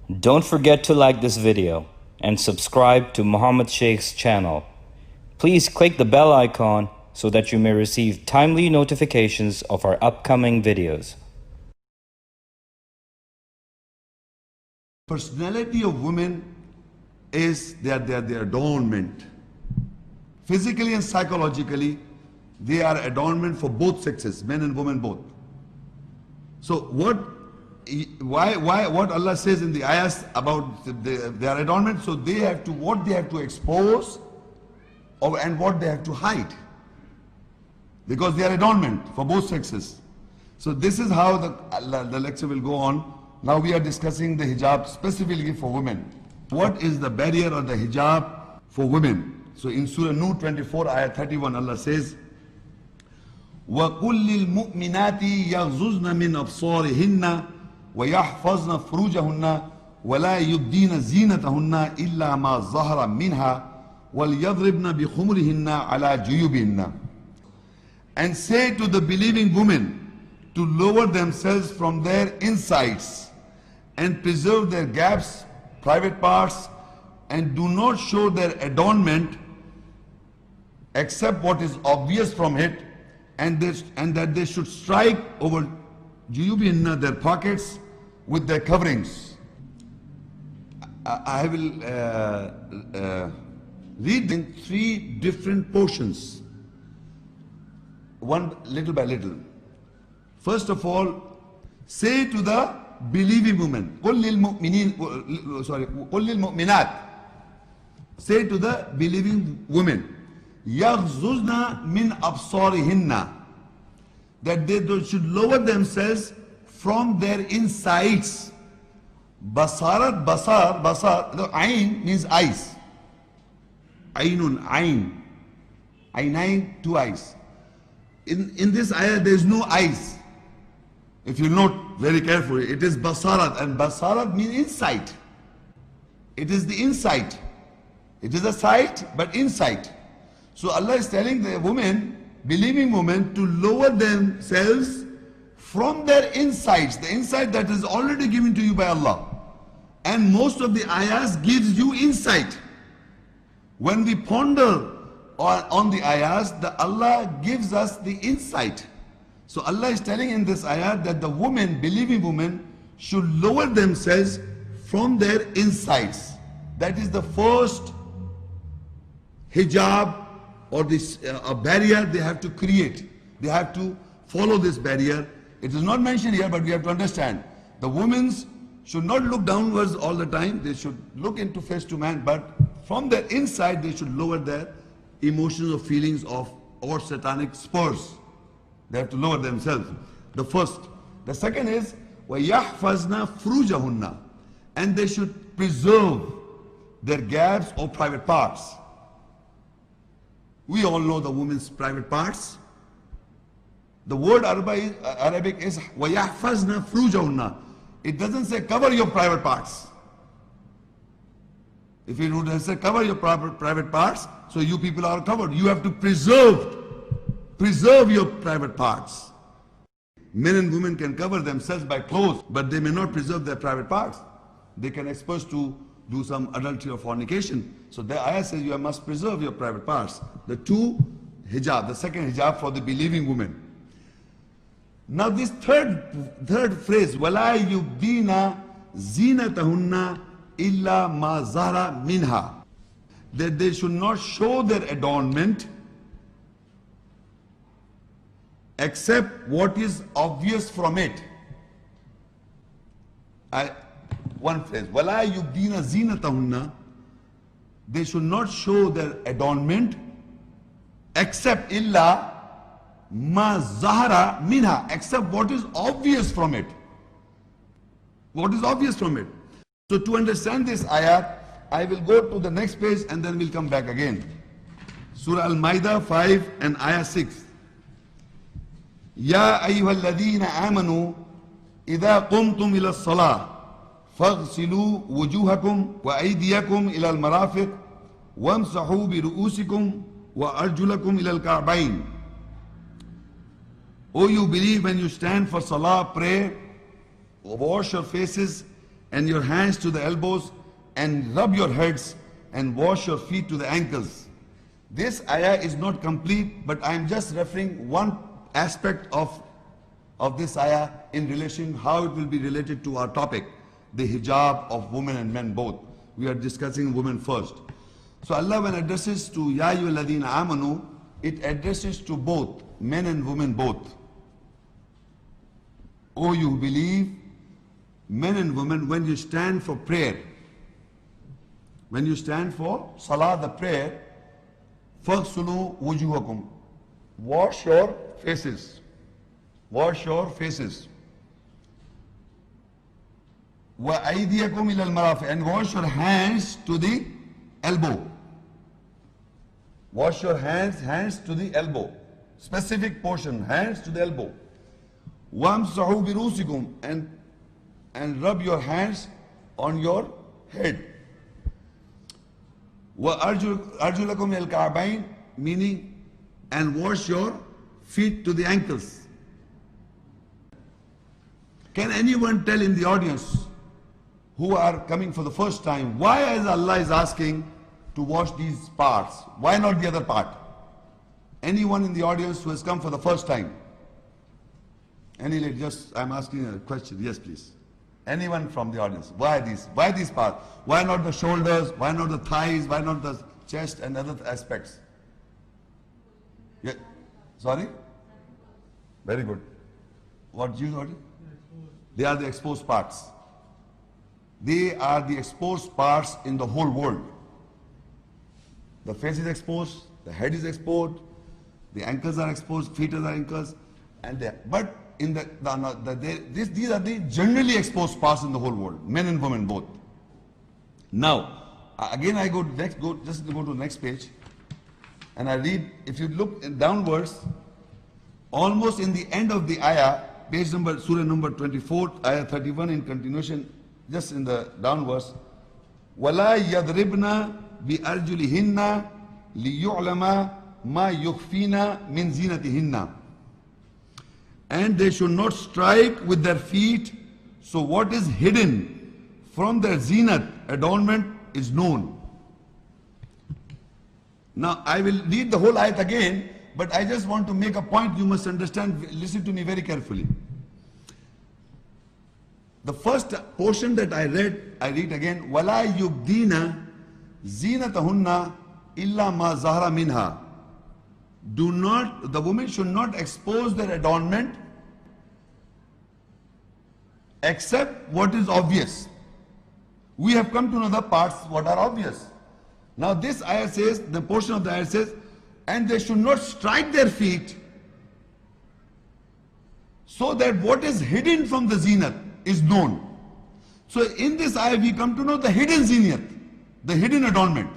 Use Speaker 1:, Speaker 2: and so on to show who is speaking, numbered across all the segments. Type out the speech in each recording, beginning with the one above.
Speaker 1: Don't forget to like this video and subscribe to Muhammad Sheikh's channel. Please click the bell icon so that you may receive timely notifications of our upcoming videos.
Speaker 2: Personality of women is their adornment. Physically and psychologically, they are adornment for both sexes, men and women both. So what Allah says in the ayahs about their adornment, so they have to, what they have to expose and what they have to hide. Because they are adornment for both sexes. So this is how the lecture will go on. Now we are discussing the hijab specifically for women. What is the barrier or the hijab for women? So in Surah Nur 24, ayah 31, Allah says, وَقُلْ لِلْمُؤْمِنَاتِ يَغْزُزْنَ مِنْ أَبْصَارِهِنَّ وَيَحْفَظْنَ فُرُوجَهُنَّ وَلَا يُبْدِينَ زِينَتَهُنَّ إِلَّا مَا ظَهَرَ مِنْهَا وَلْيَضْرِبْنَ بِخُمُرِهِنَّ عَلَى جُيُوبِهِنَّ. And say to the believing women to lower themselves from their insides and preserve their gaps, private parts, and do not show their adornment except what is obvious from it, and that they should strike over juyubihinna, their pockets, with their coverings. I will read in three different portions, one little by little. First of all, say to the believing women, قُلْ لِلْمُؤْمِنَاتِ, say to the believing women, يَغْزُزْنَ مِنْ أَبْصَارِهِنَّ, that they should lower themselves from their insides. Basarat, basar, the ayn means eyes. Aynun, ayn. Aynayn, two eyes. In this ayah there is no eyes. If you note very carefully, it is basarat, and basarat means insight. It is the insight. It is a sight, but insight. So Allah is telling the women, believing women, to lower themselves from their insights, the insight that is already given to you by Allah. And most of the ayahs gives you insight. When we ponder on the ayahs, Allah gives us the insight. So Allah is telling in this ayah that the women, believing women, should lower themselves from their insights. That is the first hijab or this a barrier they have to create. They have to follow this barrier. It is not mentioned here, but we have to understand. The women should not look downwards all the time. They should look into face to man, but from their inside they should lower their emotions or feelings of or satanic spurs. They have to lower themselves. The first. The second is وَيَحْفَظْنَ فُرُوجَهُنَّ, and they should preserve their gaps or private parts. We all know the women's private parts. The word Arabic is وَيَحْفَظْنَ فُرُوجَهُنَّ. It doesn't say cover your private parts. If it would have said cover your private parts, so you people are covered. You have to preserve your private parts. Men and women can cover themselves by clothes, but they may not preserve their private parts. They can expose to do some adultery or fornication. So the ayah says you must preserve your private parts. The two hijab, the second hijab for the believing women. Now this third phrase, وَلَا يُبْدِينَ زِينَتَهُنَّ إِلَّا مَا ظَهَرَ مِنْهَا, that they should not show their adornment except what is obvious from it. One phrase, وَلَا يُبْدِينَ زِينَتَهُنَّ, they should not show their adornment except إِلَّا مَا ظَهَرَ مِنْهَا, except what is obvious from it. What is obvious from it. So to understand this ayah, I will go to the next page and then we'll come back again. Surah Al-Maidah 5 and ayah 6. يَا أَيُّهَا الَّذِينَ آمَنُوا إِذَا قُمْتُمْ إِلَى الصَّلَاةِ فَاغْسِلُوا وُجُوهَكُمْ وَأَيْدِيَكُمْ إِلَى الْمَرَافِقِ وَامْسَحُوا بِرُؤُوسِكُمْ وَأَرْجُلَكُمْ إِلَى الْكَعْبَيْنِ. O you believe, when you stand for salah, pray, wash your faces and your hands to the elbows, and rub your heads and wash your feet to the ankles. This ayah is not complete, but I am just referring one aspect of this ayah in relation how it will be related to our topic, the hijab of women and men both. We are discussing women first. So Allah, when addresses to Ya ayyuhalladhina amanu, it addresses to both men and women both. O you who believe, men and women, when you stand for prayer, when you stand for salah, the prayer, faghsulu wujuhakum, wash your faces, wash your faces. Wa aydiyakum ila al-marafiq, and wash your hands to the elbow. Wash your hands to the elbow. Specific portion, hands to the elbow. Wamsahu bi rusikum, and rub your hands on your head. Wa arjulakum al ka'bayn, meaning, and wash your feet to the ankles. Can anyone tell in the audience who are coming for the first time, why is Allah is asking to wash these parts? Why not the other part? Anyone in the audience who has come for the first time? Any lady, just, I'm asking a question. Yes, please. Anyone from the audience? Why these? Why these parts? Why not the shoulders? Why not the thighs? Why not the chest and other aspects? Yeah. Sorry? Very good. What you got? They are the exposed parts. They are the exposed parts in the whole world. The face is exposed, the head is exposed, the ankles are exposed, feet are ankles, but in these are the generally exposed parts in the whole world, men and women both. Now, again I go to the next page, and I read. If you look downwards, almost in the end of the ayah, page number, surah number 24, ayah 31 in continuation, just in the downwards, وَلَا يَضْرِبْنَا بِأَرْجُلِهِنَّ لِيُعْلَمَ مَا يُخْفِينَ مِنْ زِينَتِهِنَّ. And they should not strike with their feet, so what is hidden from their zinat, adornment, is known. Now I will read the whole ayat again, but I just want to make a point you must understand. Listen to me very carefully. The first portion that I read again. وَلَا يُبْدِينَ زِينَتَهُنَّ إِلَّا مَا ظَهَرَ مِنْهَا. The women should not expose their adornment except what is obvious. We have come to know the parts what are obvious. Now this ayah says, the portion of the ayah says, and they should not strike their feet, so that what is hidden from the zinat is known. So in this ayah we come to know the hidden zinat, the hidden adornment.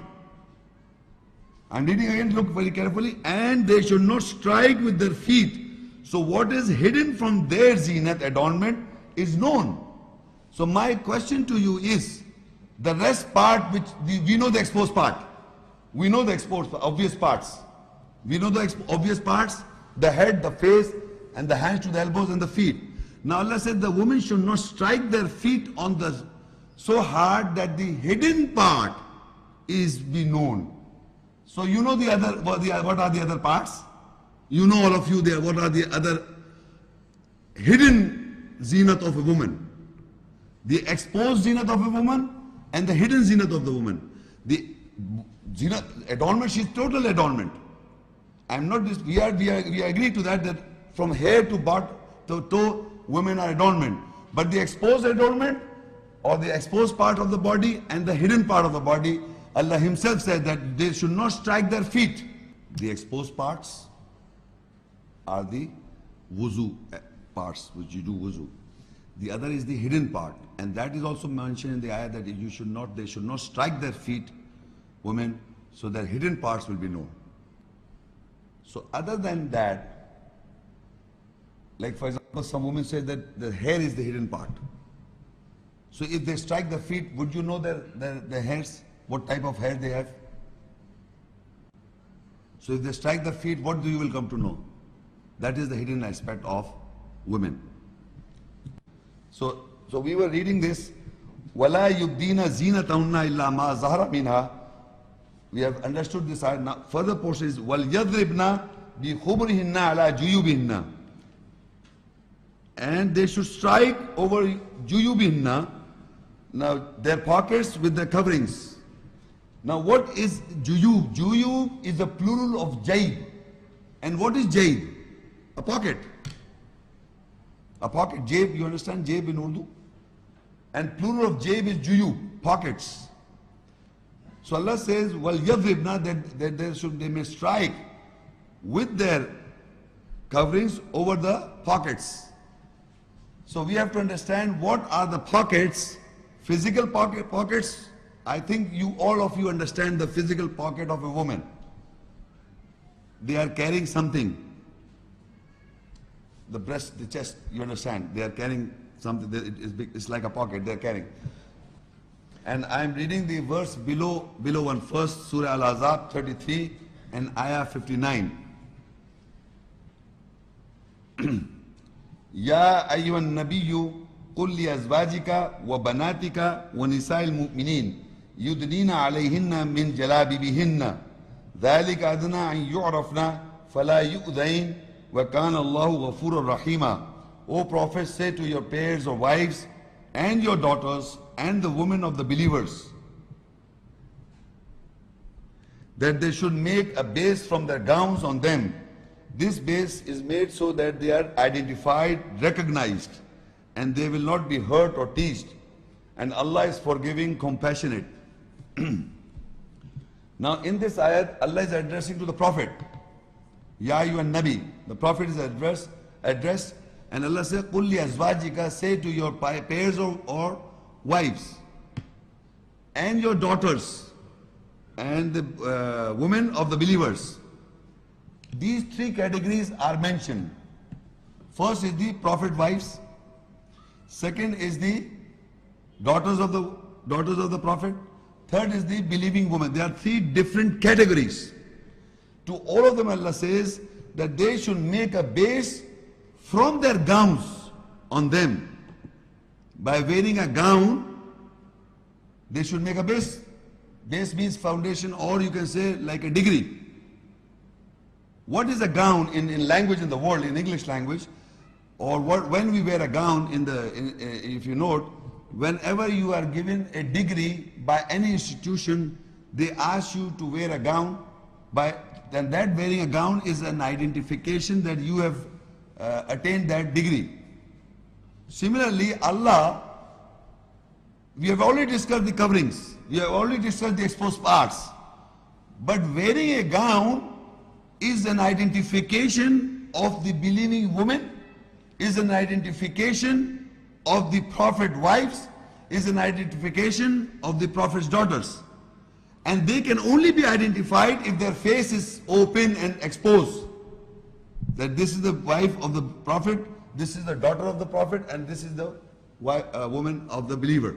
Speaker 2: I'm reading again, look very carefully. And they should not strike with their feet. So what is hidden from their zinat, adornment, is known. So my question to you is, the rest part, which we know the exposed part. We know the exposed, obvious parts. We know the obvious parts, the head, the face, and the hands to the elbows and the feet. Now Allah said the women should not strike their feet on the so hard that the hidden part is be known. So you know the other, what are the other parts? You know, all of you there, what are the other hidden zinat of a woman? The exposed zinat of a woman and the hidden zinat of the woman. The zinat, adornment, she is total adornment. I'm not just, we agree to that from hair to butt to toe, women are adornment. But the exposed adornment, or the exposed part of the body and the hidden part of the body, Allah Himself said that they should not strike their feet. The exposed parts are the wuzu parts, which you do wuzu. The other is the hidden part, and that is also mentioned in the ayah that they should not strike their feet, women, so their hidden parts will be known. So other than that, like for example, some women say that the hair is the hidden part. So if they strike their feet, would you know their hairs? What type of hair they have? So if they strike their feet, what you will come to know? That is the hidden aspect of women. So we were reading this. وَلَا يُبْدِينَ زِينَتَهُنَّ إِلَّا مَا ظَهَرَ مِنْهَا. We have understood this ayat. Now further portion is وَلْيَضْرِبْنَا بِخُمُرِهِنَّ عَلَى جُيُوبِهِنَّ. And they should strike over juyubihinna, now their pockets, with their coverings. Now what is juyub? Juyub is the plural of jayb. And what is jayb? A pocket. A pocket, jayb, you understand jayb in Urdu? And plural of jayb is juyub, pockets. So Allah says, well, yadribna, that they may strike with their coverings over the pockets. So we have to understand what are the pockets, physical pockets. I think all of you understand the physical pocket of a woman. They are carrying something. The breast, the chest, you understand. They are carrying something, it's like a pocket they are carrying. And I am reading the verse below one first, Surah Al-Ahzab 33 and Ayah 59. يا أيها النبي قل لأزواجك وبناتك ونساء المؤمنين يدنين عليهن من جلابيبهن ذلك أدنى أن يعرفن فلا يؤذين وكان الله غفورا رحيما. O Prophet, say to your pairs or wives and your daughters and the women of the believers that they should make a base from their gowns on them. This base is made so that they are identified, recognized, and they will not be hurt or teased. And Allah is forgiving, compassionate. Now in this ayat, Allah is addressing to the Prophet. Ya ayyuhan Nabi. The Prophet is addressed, and Allah says, Qul li azwajika, say to your pairs or wives, and your daughters, and the women of the believers. These three categories are mentioned. First is the Prophet wives. Second is the daughters of the Prophet. Third is the believing women. There are three different categories. To all of them Allah says that they should make a base from their gowns on them. By wearing a gown, they should make a base. Base means foundation, or you can say like a degree. What is a gown in language in the world, in English language, or when we wear a gown if you note, whenever you are given a degree by any institution, they ask you to wear a gown. Then that wearing a gown is an identification that you have attained that degree. Similarly, Allah, we have already discussed the coverings, we have already discussed the exposed parts, but wearing a gown is an identification of the believing woman, is an identification of the Prophet wives, is an identification of the Prophet's daughters. And they can only be identified if their face is open and exposed. That this is the wife of the Prophet, this is the daughter of the Prophet, and this is the woman of the believer.